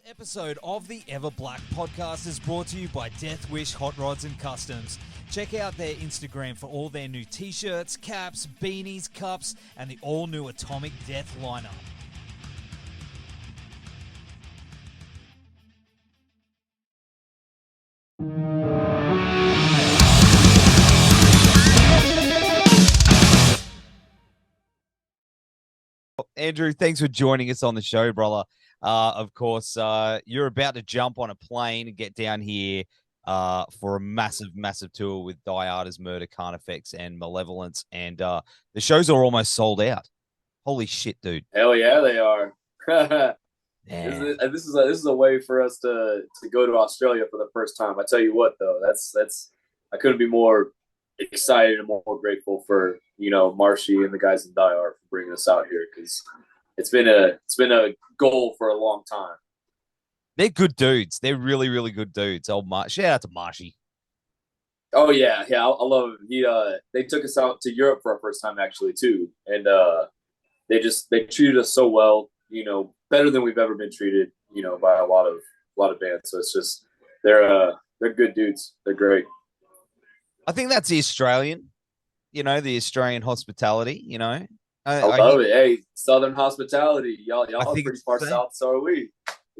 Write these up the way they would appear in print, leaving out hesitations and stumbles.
Episode of the Everblack Podcast is brought to you by Deathwish, Hotrods and Kustoms. Check out their Instagram for all their new t-shirts, caps, beanies, cups, and the all-new Atomic Death lineup. Andrew, thanks for joining us on the show, brother. Of course, you're about to jump on a plane and get down here for a massive, massive tour with Die Artist Murder, Carnifex and Malevolence, and the shows are almost sold out. Holy shit, dude! Hell yeah, they are. This is a way for us to go to Australia for the first time. I tell you what, though, that's I couldn't be more excited and more grateful for Marshy and the guys in Die Art for bringing us out here, because it's been a goal for a long time. They're good dudes. They're really, really good dudes. Shout out to Marshy. Oh yeah, I love him. They took us out to Europe for our first time actually too, and they treated us so well, better than we've ever been treated, by a lot of bands. So it's just they're good dudes. They're great. I think that's the Australian, the Australian hospitality, I love it. Hey, Southern hospitality. Y'all are pretty far south, so are we.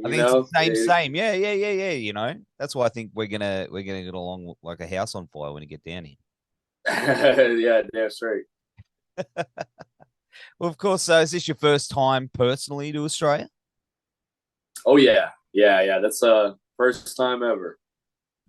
I think it's the same. Yeah. That's why I think we're gonna get along like a house on fire when you get down here. Yeah, damn straight. Well, of course. Is this your first time personally to Australia? Oh yeah. That's first time ever.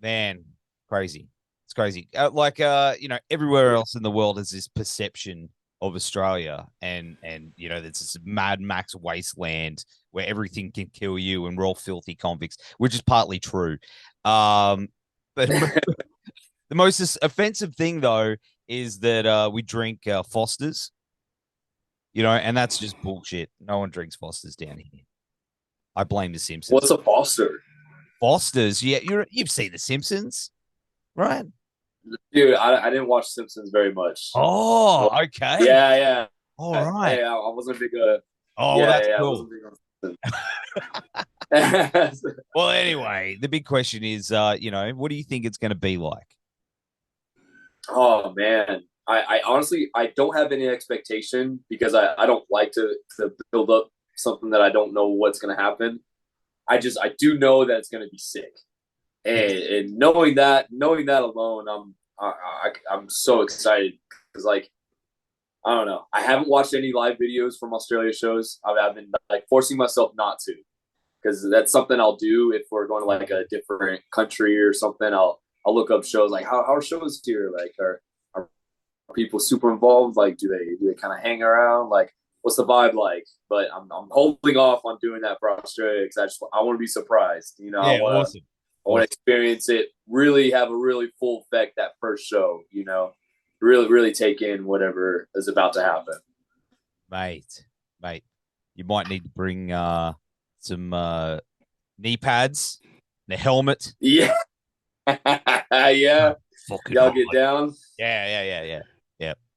Man, crazy. It's crazy. Everywhere else in the world has this perception of Australia, and there's this Mad Max wasteland where everything can kill you and we're all filthy convicts, which is partly true. But the most offensive thing though is that we drink Foster's, and that's just bullshit. No one drinks Foster's down here. I blame the Simpsons. What's a Foster? Foster's, yeah, you've seen the Simpsons, right? Dude, I didn't watch Simpsons very much. Oh, okay. Yeah. All right. Hey, I wasn't big. That's cool. I wasn't big on Simpsons. Well, anyway, the big question is, what do you think it's going to be like? Oh man, I honestly don't have any expectation, because I don't like to build up something that I don't know what's going to happen. I do know that it's going to be sick. And knowing that alone, I'm so excited, because I don't know, I haven't watched any live videos from Australia shows. I've been forcing myself not to, because that's something I'll do if we're going to a different country or something. I'll look up shows, how are shows here, are people super involved, do they kind of hang around, what's the vibe like? But I'm holding off on doing that for Australia, because I want to be surprised. Awesome. I want to experience it, really have a really full effect that first show, really, really take in whatever is about to happen. Mate, you might need to bring some knee pads, and a helmet. Yeah. Yeah. Y'all get down. Yeah.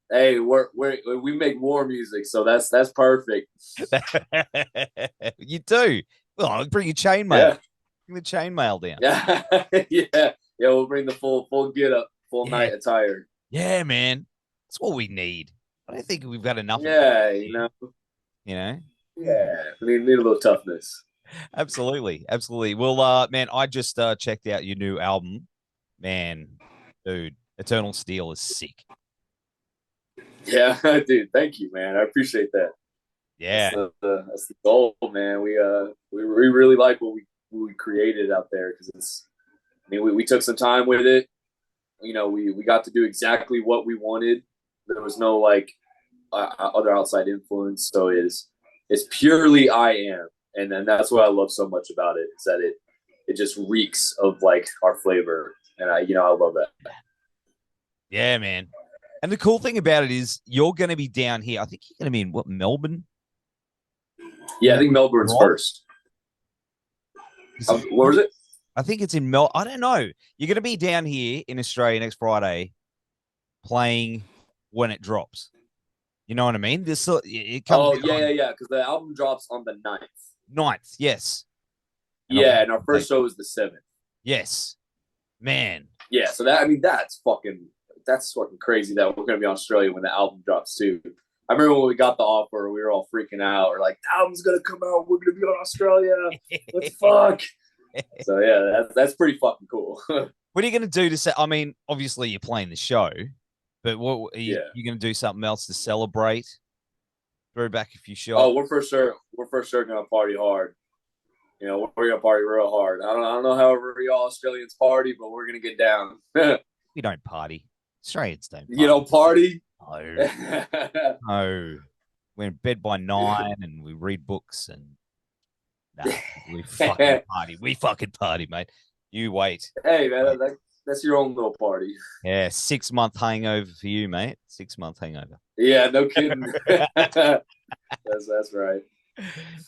Hey, we make war music, so that's perfect. You do. Well, bring your chainmail. Yeah. The chainmail down. Yeah. We'll bring the full get up, full night attire. Yeah, man, that's what we need. I don't think we've got enough. Yeah, Yeah, we need a little toughness. Absolutely. Well, man, I just checked out your new album. Man, dude, Eternal Steel is sick. Yeah, dude, thank you, man. I appreciate that. Yeah, that's the goal, man. We really like what we created out there, because we took some time with it. We got to do exactly what we wanted. There was no other outside influence, so it's purely I am, and then that's what I love so much about it, is that it just reeks of our flavor, and I love that. Yeah, man. And the cool thing about it is you're going to be down here. I think you're going to be in Melbourne. Yeah, I think Melbourne's first. What was it? I think it's in Melbourne. I don't know. You're going to be down here in Australia next Friday playing when it drops. You know what I mean? It comes yeah. Because the album drops on the 9th. 9th, yes. Yeah, and our first show was the 7th. Yes, man. Yeah, so that's fucking crazy that we're gonna be in Australia when the album drops too. I remember when we got the offer, we were all freaking out. We're like, the album's gonna come out, we're gonna be on Australia. What the fuck? So yeah, that's pretty fucking cool. What are you gonna do to say? I mean, obviously you're playing the show, but what are you gonna do something else to celebrate? Throw back a few shots. Oh, we're for sure gonna party hard. You know, we're gonna party real hard. I don't know how y'all Australians party, but we're gonna get down. We don't party. Australians don't party. You don't party? No. No. We're in bed by 9 and we read books and we fucking party. We fucking party, mate. You wait. Hey, man, that's your own little party. Yeah, 6-month hangover for you, mate. 6-month hangover. Yeah, no kidding. That's right.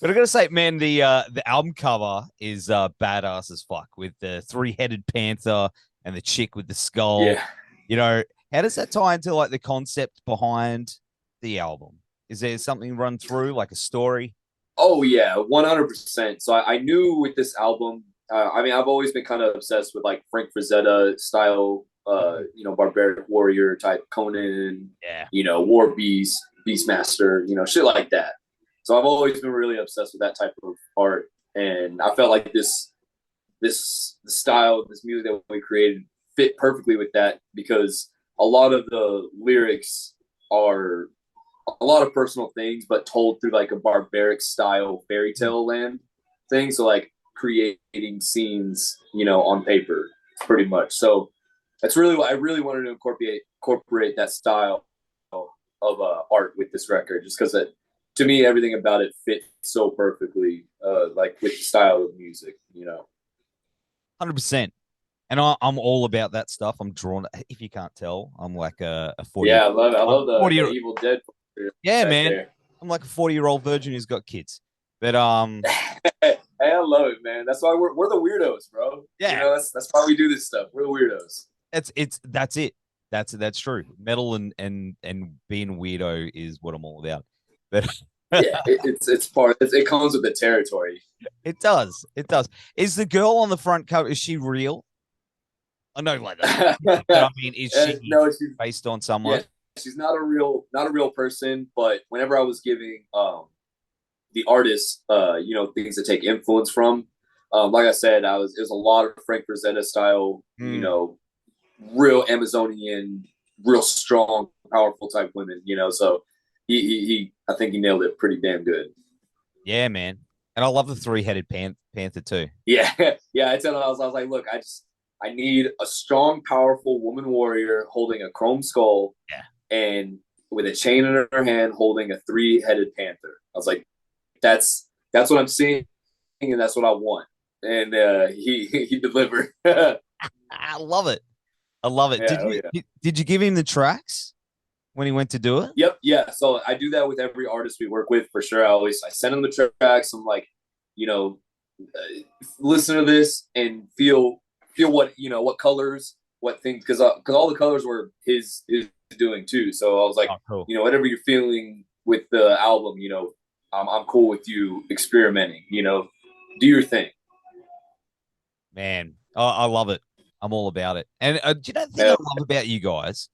But I gotta say, man, the album cover is badass as fuck with the 3-headed panther and the chick with the skull. Yeah. You know, how does that tie into like the concept behind the album? Is there something run through, like a story? Oh yeah, 100%. So I knew with this album, I've always been kind of obsessed with like Frank Frazetta style, barbaric warrior type Conan, War Beast, Beastmaster, shit like that. So I've always been really obsessed with that type of art, and I felt like this style, this music that we created fit perfectly with that, because a lot of the lyrics are a lot of personal things, but told through like a barbaric style fairy tale land thing. So like creating scenes, on paper, pretty much. So that's really what I really wanted to incorporate that style of art with this record, just because to me everything about it fit so perfectly, like with the style of music, 100%. And I'm all about that stuff. I'm drawn. If you can't tell, I'm like a 40. Yeah, I love the Evil Dead. Yeah, man. There. I'm like a 40-year-old virgin who's got kids. But hey, I love it, man. That's why we're the weirdos, bro. Yeah, that's why we do this stuff. We're the weirdos. That's it. That's true. Metal and being weirdo is what I'm all about. But yeah, it comes with the territory. It does. Is the girl on the front cover, is she real? I know like that. But I mean, is she she's based on someone? Yeah, she's not a real person, but whenever I was giving the artists things to take influence from, like I said, it was a lot of Frank Frazetta style, real Amazonian, real strong, powerful type women, so he I think he nailed it pretty damn good. Yeah, man. And I love the 3-headed panther too. Yeah. I told him, I was like, look, I need a strong, powerful woman warrior holding a chrome skull, and with a chain in her hand holding a 3-headed panther. I was like, that's what I'm seeing, and that's what I want. And he delivered. I love it. Yeah, did you give him the tracks when he went to do it? Yep. Yeah. So I do that with every artist we work with, for sure. I send them the tracks. I'm like, listen to this and feel what, what colors, what things, because all the colors were his doing too. So I was like, cool. Whatever you're feeling with the album, I'm cool with you experimenting, do your thing. Man, I love it. I'm all about it. And do you know the thing I love about you guys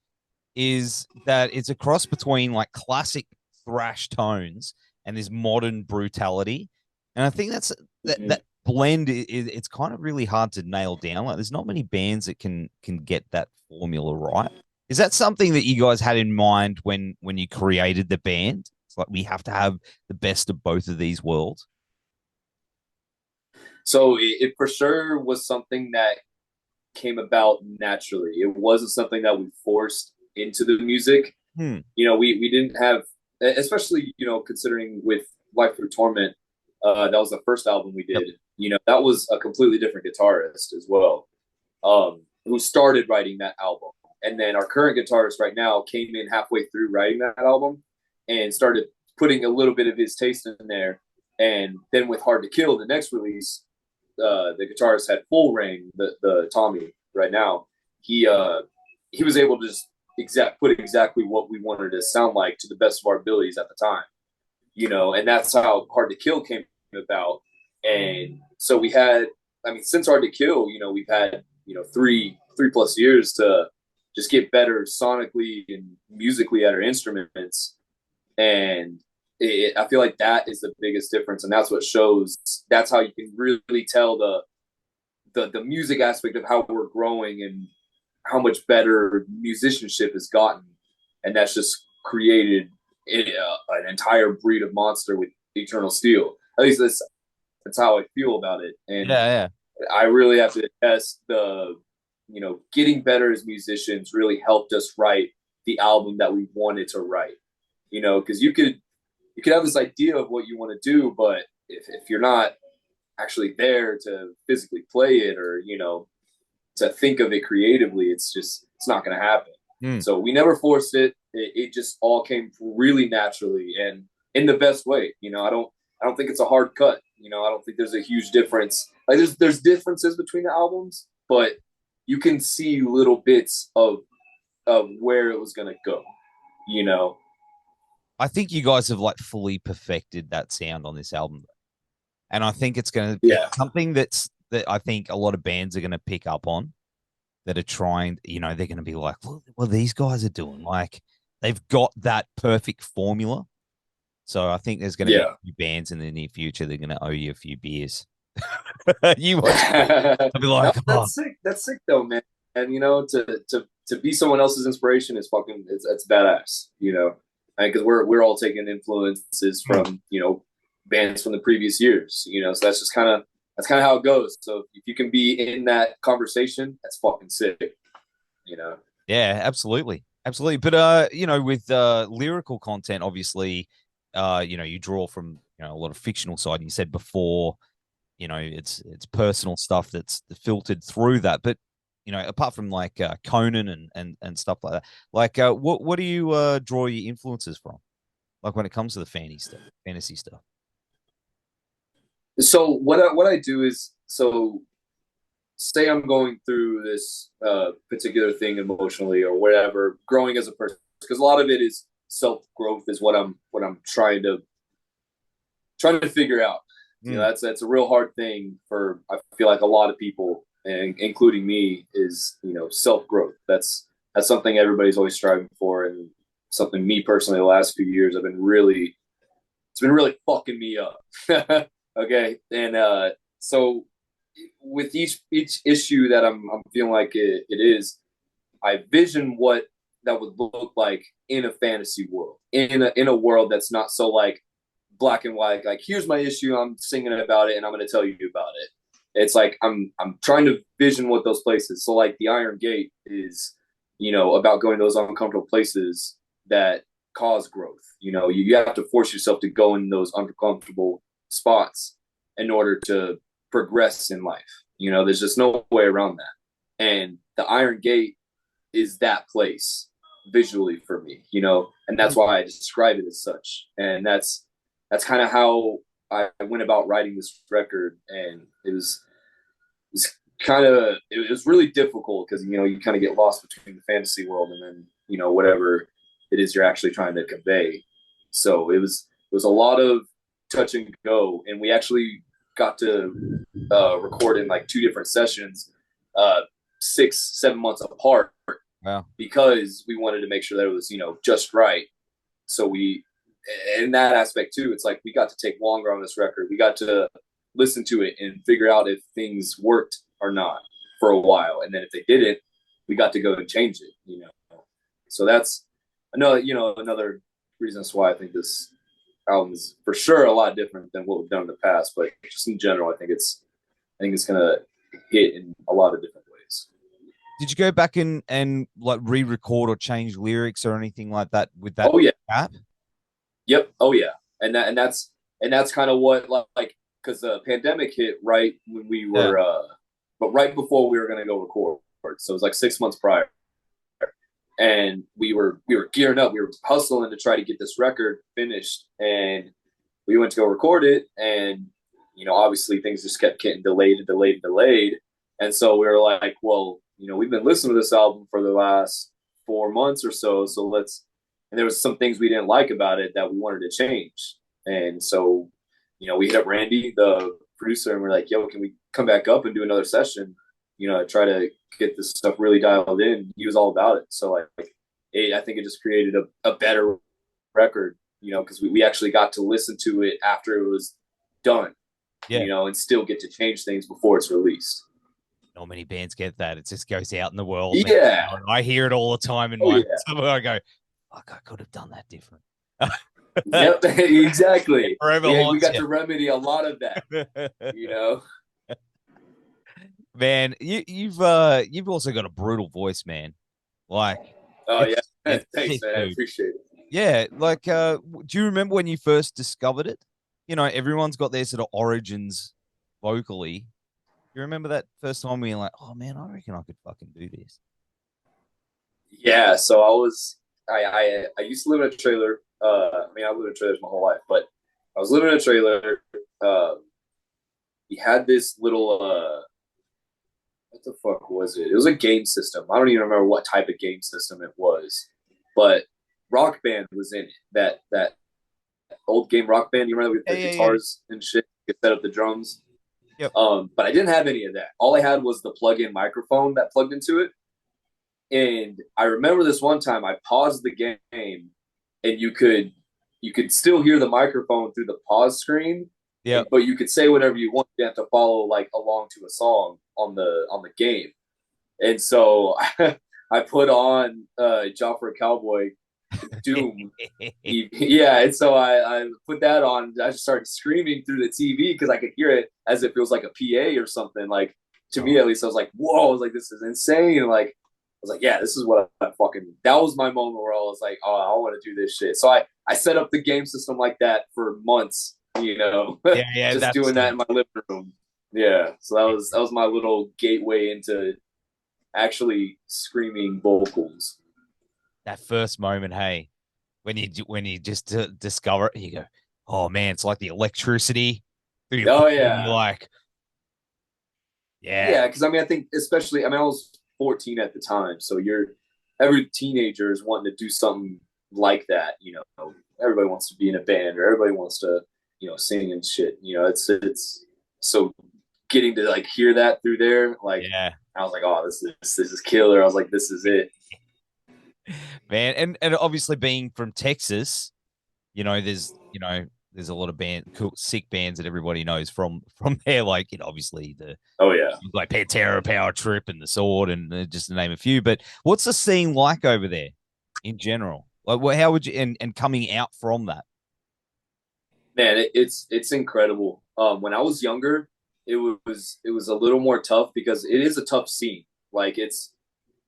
is that it's a cross between like classic thrash tones and this modern brutality. And I think that blend it's kind of really hard to nail down. Like there's not many bands that can get that formula right. Is that something that you guys had in mind when you created the band? It's like we have to have the best of both of these worlds. So it for sure was something that came about naturally. It wasn't something that we forced into the music. We didn't have, especially, considering with Life Through Torment, that was the first album we did. Yep. That was a completely different guitarist as well, who started writing that album. And then our current guitarist right now came in halfway through writing that album and started putting a little bit of his taste in there. And then with Hard to Kill, the next release, the guitarist had full reign, the Tommy right now. He was able to just put exactly what we wanted to sound like to the best of our abilities at the time, and that's how Hard to Kill came about. And so we had, I mean, since Hard to Kill, we've had, 3+ years to just get better sonically and musically at our instruments. And I feel like that is the biggest difference. And that's what shows, that's how you can really tell the music aspect of how we're growing and how much better musicianship has gotten. And that's just created an entire breed of monster with Eternal Steel. At least that's how I feel about it. And Yeah, I really have to attest getting better as musicians really helped us write the album that we wanted to write. Because you could have this idea of what you want to do, but if you're not actually there to physically play it or to think of it creatively, it's not going to happen. So we never forced it. It just all came really naturally and in the best way. I don't think it's a hard cut. I don't think there's a huge difference. Like there's differences between the albums, but you can see little bits of where it was going to go. I think you guys have like fully perfected that sound on this album, and I think it's going to be something that I think a lot of bands are going to pick up on, that are trying. They're going to be like, well, these guys are doing, like, they've got that perfect formula. So I think there's going to be a few bands in the near future that are going to owe you a few beers. You watch. I'll be like, that's sick. That's sick though, man. And to be someone else's inspiration is fucking it's badass. Because we're all taking influences from bands from the previous years. So that's kind of how it goes. So if you can be in that conversation, that's fucking sick. Yeah, absolutely. But with lyrical content, obviously, you draw from a lot of fictional side. And you said before, it's personal stuff that's filtered through that. But apart from like Conan and stuff like that, like what do you draw your influences from, like when it comes to the fantasy stuff? So what I do is, say I'm going through this particular thing emotionally or whatever, growing as a person, because a lot of it is self-growth is what I'm trying to figure out. That's a real hard thing for, I feel like, a lot of people, and including me, is self-growth. That's something everybody's always striving for, and something me personally the last few years it's been really fucking me up. Okay. And so with each issue that I'm feeling like it is, I vision what that would look like in a fantasy world, in a world that's not so like black and white, like here's my issue, I'm singing about it and I'm going to tell you about it. It's like I'm trying to vision what those places. So like the Iron Gate is about going to those uncomfortable places that cause growth. You have to force yourself to go in those uncomfortable spots in order to progress in life. There's just no way around that. And the Iron Gate is that place visually for me, and that's why I describe it as such. And that's kind of how I went about writing this record. And it was really difficult because, you kind of get lost between the fantasy world and then, whatever it is you're actually trying to convey. So it was a lot of touch and go. And we actually got to record in like 2 different sessions, 6-7 months apart. Wow. Because we wanted to make sure that it was, just right. So in that aspect too, it's like we got to take longer on this record. We got to listen to it and figure out if things worked or not for a while. And then if they didn't, we got to go and change it, So that's another reason why I think this album is for sure a lot different than what we've done in the past. But just in general, I think it's gonna hit in a lot of different ways. Did you go back and like re-record or change lyrics or anything like that with that? Oh yeah. App? Yep. Oh yeah. And that's kind of what, like, because the pandemic hit right when we were, but right before we were going to go record. So it was like 6 months prior, and we were gearing up. We were hustling to try to get this record finished, and we went to go record it. And obviously things just kept getting delayed. And so we were like, well, we've been listening to this album for the last 4 months or so. So and there was some things we didn't like about it that we wanted to change. And so, we hit up Randy, the producer and we're like, yo, can we come back up and do another session? Try to get this stuff really dialed in. He was all about it. So I think it just created a better record, because we actually got to listen to it after it was done, and still get to change things before it's released. Not many bands get that. It just goes out in the world. Yeah. Man. I hear it all the time in my I go, fuck, I could have done that different. Yep, exactly. We got to remedy a lot of that, Man, you've also got a brutal voice, man. Like, oh yeah, thanks, man. I appreciate it. Yeah, like, do you remember when you first discovered it? Everyone's got their sort of origins vocally. You remember that first time we were like, oh man, I reckon I could fucking do this. Yeah, so I used to live in a trailer. I lived in trailers my whole life, but I was living in a trailer. We had this little what the fuck was it? It was a game system. I don't even remember what type of game system it was, but Rock Band was in it. That old game Rock Band. You remember with the guitars and shit? You could set up the drums. Yep. But I didn't have any of that. All I had was the plug-in microphone that plugged into it. And I remember this one time I paused the game, and you could still hear the microphone through the pause screen. Yeah. But you could say whatever you want. You have to follow along to a song on the game. And so I put on Job for a Cowboy, Doom. And so I put that on. I just started screaming through the TV because I could hear it as if it was like a PA or something. Like, to me at least, I was like, whoa, I was like, this is insane. And I was like, yeah, this is what I fucking, that was my moment where I was like, oh, I want to do this shit. So I set up the game system like that for months, just doing that in my living room. Yeah. So that was my little gateway into actually screaming vocals. That first moment, hey, when you just discover it, you go, oh man, it's like the electricity. Oh yeah. You're like, yeah. Because I think especially, I was 14 at the time, so every teenager is wanting to do something like that. Everybody wants to be in a band, or everybody wants to, sing and shit. It's so getting to hear that through there, I was like, oh, this is killer. I was like, this is it. Man, and obviously being from Texas, there's a lot of cool, sick bands that everybody knows from there. Obviously like Pantera, Power Trip, and The Sword, and just to name a few. But what's the scene like over there in general? How would you and coming out from that? Man, it's incredible. When I was younger, it was a little more tough because it is a tough scene. It's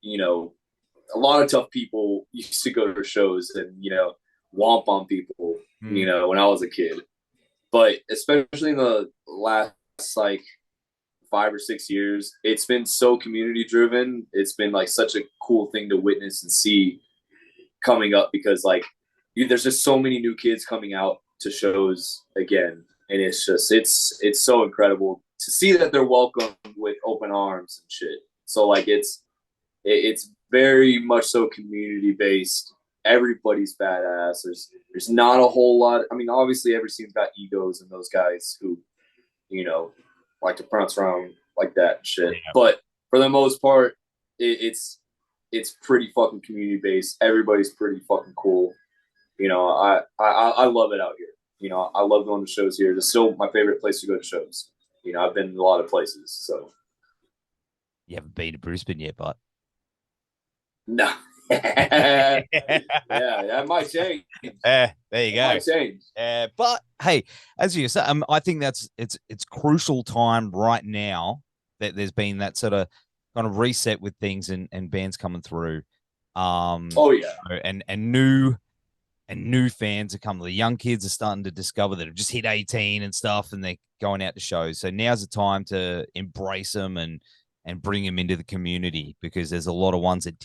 a lot of tough people used to go to shows and womp on people, when I was a kid. But especially in the last 5 or 6 years, it's been so community driven. It's been such a cool thing to witness and see coming up, because there's just so many new kids coming out to shows again, and it's so incredible to see that they're welcomed with open arms and shit. So it's very much so community based. Everybody's badass. There's not a whole lot. Obviously every scene's got egos and those guys who, like to prance around like that and shit. Yeah. But for the most part, it's pretty fucking community based. Everybody's pretty fucking cool. I love it out here. I love going to shows here. It's still my favorite place to go to shows. I've been in a lot of places. So you haven't been to Brisbane yet, but no. Yeah, that might change. There you go. Might change. But hey, as you say, I think it's crucial time right now that there's been that sort of kind of reset with things and bands coming through. Oh yeah, and new fans are coming. The young kids are starting to discover that have just hit 18 and stuff, and they're going out to shows. So now's the time to embrace them and bring them into the community, because there's a lot of ones that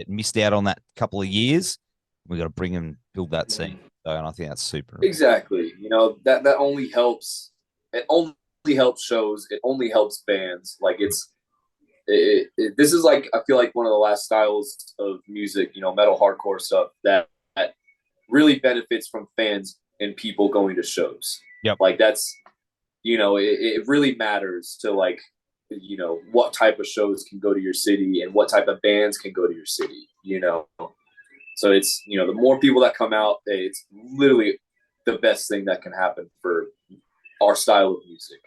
missed out on that couple of years. We got to bring them, build that scene. So, and I think that's super. Exactly. That only helps. It only helps shows. It only helps bands. This is I feel like one of the last styles of music, metal hardcore stuff that really benefits from fans and people going to shows. Yep. That's, it really matters to like, what type of shows can go to your city and what type of bands can go to your city, So it's, the more people that come out, it's literally the best thing that can happen for our style of music.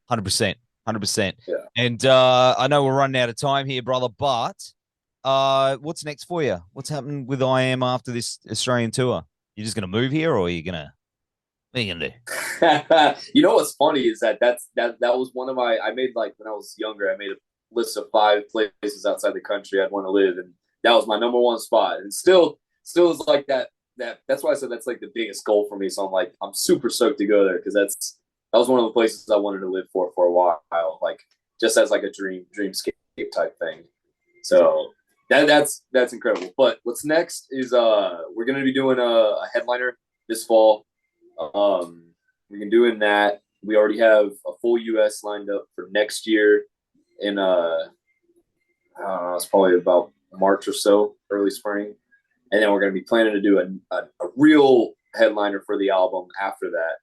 100%. 100%. Yeah. And I know we're running out of time here, brother, but what's next for you? What's happening with I Am after this Australian tour? You just going to move here, or are you going to, what are you going to do? What's funny is that was one of I made, like, when I was younger, I made a list of 5 places outside the country I'd want to live. And that was my number 1 spot. And still is like that's why I said that's like the biggest goal for me. So I'm super stoked to go there, because that was one of the places I wanted to live for a while, like just as like a dreamscape type thing. So that's incredible. But what's next is we're gonna be doing a headliner this fall. We're gonna doing that. We already have a full US lined up for next year in I don't know, it's probably about March or so, early spring. And then we're gonna be planning to do a real headliner for the album after that.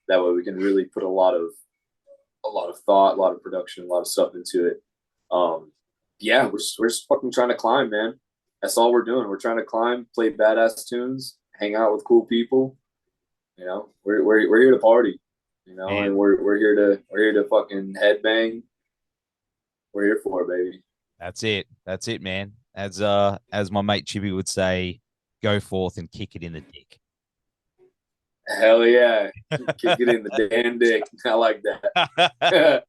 That way we can really put a lot of thought, a lot of production, a lot of stuff into it. Yeah, we're just fucking trying to climb, man. That's all we're doing. We're trying to climb, play badass tunes, hang out with cool people. We're here to party. And we're here to fucking headbang. We're here for it, baby. That's it, man. As my mate Chippy would say, go forth and kick it in the dick. Hell yeah. Kick it in the damn dick. I like that.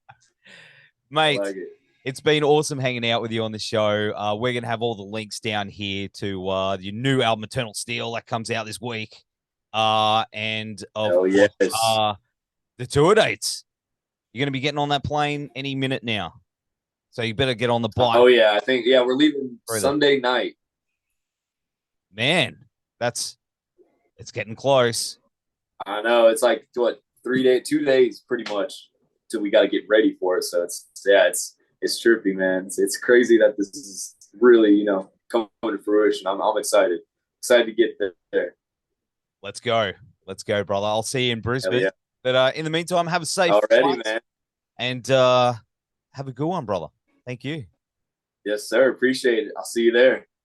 Mate, like it's been awesome hanging out with you on the show. We're going to have all the links down here to your new album, Eternal Steel, that comes out this week. And of course, the tour dates. You're going to be getting on that plane any minute now. So you better get on the bike. Oh, yeah. I think, we're leaving Sunday night. Man, it's getting close. I know. It's like, 2 days pretty much till we got to get ready for it. So it's trippy, man. It's crazy that this is really, coming to fruition. I'm excited to get there. Let's go, brother. I'll see you in Brisbane. Yeah. But in the meantime, have a safe flight, man. And have a good one, brother. Thank you. Yes, sir. Appreciate it. I'll see you there.